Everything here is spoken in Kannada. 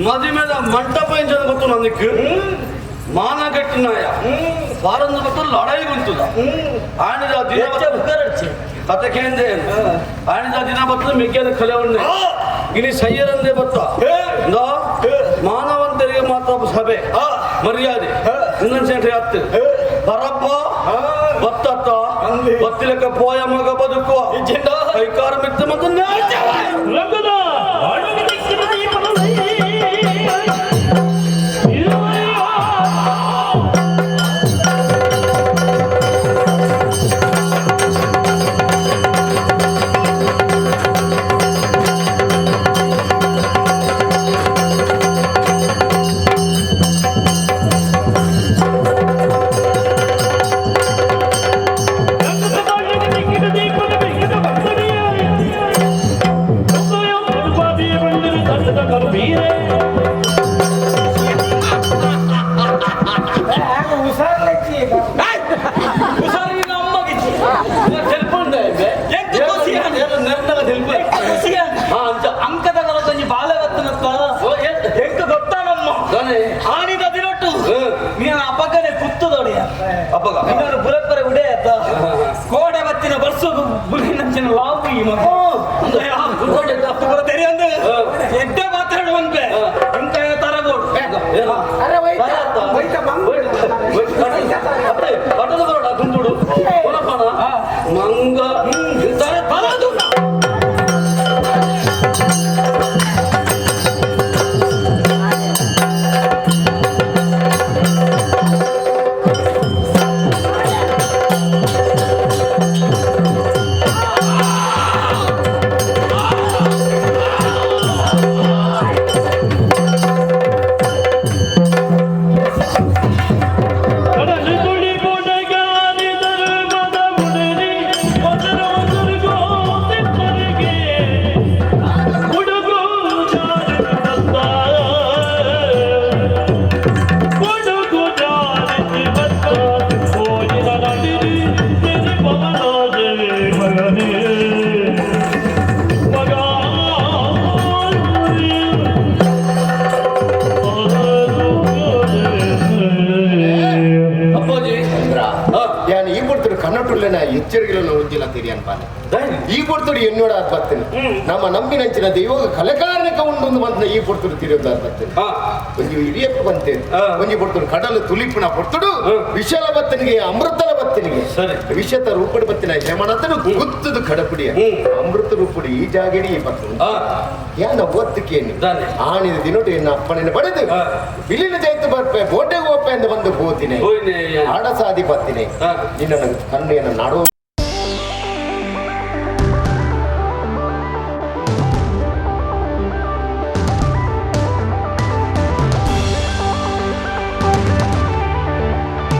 ಮದುವೆದ ಮಂಟಪ ಎಂಜದ ಗೊತ್ತು ನನಗೆ ಮಾನಗಟ್ಟಿನಾಯ ಫಾರಂದ ಗೊತ್ತು ಲಡಾಯಿ ಗುಂತುದ ಆಣಿದ ದಿನ ಕತೆ ಕೇಂದ್ರ ಆಣಿದ ದಿನ ಬರ್ತದೆ ಮೆಗ್ಗೆದ ಕಲೆ ಉಣ್ಣೆ ಇನಿ ಸಯ್ಯರಂದೇ ಬತ್ತ ಮಾನವಂತರಿಗೆ ಮಾತ್ರ ಸಭೆ ಮರ್ಯಾದೆ ಇನ್ನೊಂದು ಸೆಂಟ್ರಿ ಹತ್ತು ಬರಪ್ಪ ಬತ್ತತ್ತ ಬತ್ತಿಲಕ್ಕ ಪೋಯ ಮಗ ಬದುಕುವ ಕೈಕಾರ ಮಿತ್ರ ಮತ್ತು ಅಂಕದ ಬಾಲವತ್ತನತ್ತ ಎಂಕ ಗೊತ್ತಾನಮ್ಮ ಆನಿದ ದಿನೊಟ್ಟು ನೀನು ಅಪಗನೆ ಕುತ್ತದೊಡೆಯ ಅಪ್ಪಗ ಇನ್ನೊಂದು ಬುಲಕ್ಕರೆ ಉಡೆಯತ್ತ ಕೋಡೆ ಬತ್ತಿನ ಬರ್ಸು ಬುಲಿನಂಚಿನ ಲಾಭ ಈ ಮಗ ತೆರಿ ಅಂದ ಎಡ್ಡೆ ಮಾತಾಡುವಂತೆ ಇಂತ ತರಗೋಡು ಗುಂಡುಡು ಮಂಗ ಬರದು ಎಚ್ಚರಿಕೆಗಳನ್ನು ಉಜ್ಜಿಲ್ಲ ತೆರಿ ಅನ್ಪಾನೆ ಈ ಪೊರ್ತುಡು ಎನ್ನೋಡ ಬರ್ತೇನೆ ನಮ್ಮ ನಂಬಿನಂಚಿನ ದೈವ ಕಲೆಕಾರಣಿಕ ಉಂಡು ಬಂದ ಈ ಪೊರ್ತುಡು ತಿರಿಯೋದು ಬರ್ತೇನೆ ಒಂಜಿ ಹಿರಿಯಪ್ಪ ಬಂತೇನೆ ಒಂಜಿ ಪೊರ್ತುಡು ಕಡಲು ತುಲಿಪಿನ ಪೊರ್ತುಡು ವಿಶಾಲ ಬತ್ತನಿಗೆ ಅಮೃತಲ ಬತ್ತನಿಗೆ ವಿಷತ ರೂಪಡಿ ಬತ್ತಿನ ಹೇಮಣತನು ಗುತ್ತದು ಕಡಪುಡಿಯ ಅಮೃತ ರೂಪಡಿ ಈ ಜಾಗಡಿ ಬರ್ತದೆ ಯಾನ ಒತ್ತುಕೇನು ಆಣಿದ ದಿನೋಟು ಎನ್ನ ಅಪ್ಪನಿನ ಪಡೆದು ಬಿಲ್ಲಿನ ಜೈತು ಬರ್ಪೆ ಬೋಟೆಗೆ ಹೋಪೆ ಎಂದು ಬಂದು ಹೋತಿನಿ ಆಡಸಾದಿ ಬತ್ತಿನಿ ನಿನ್ನ ಕಣ್ಣು ನಾಡುವ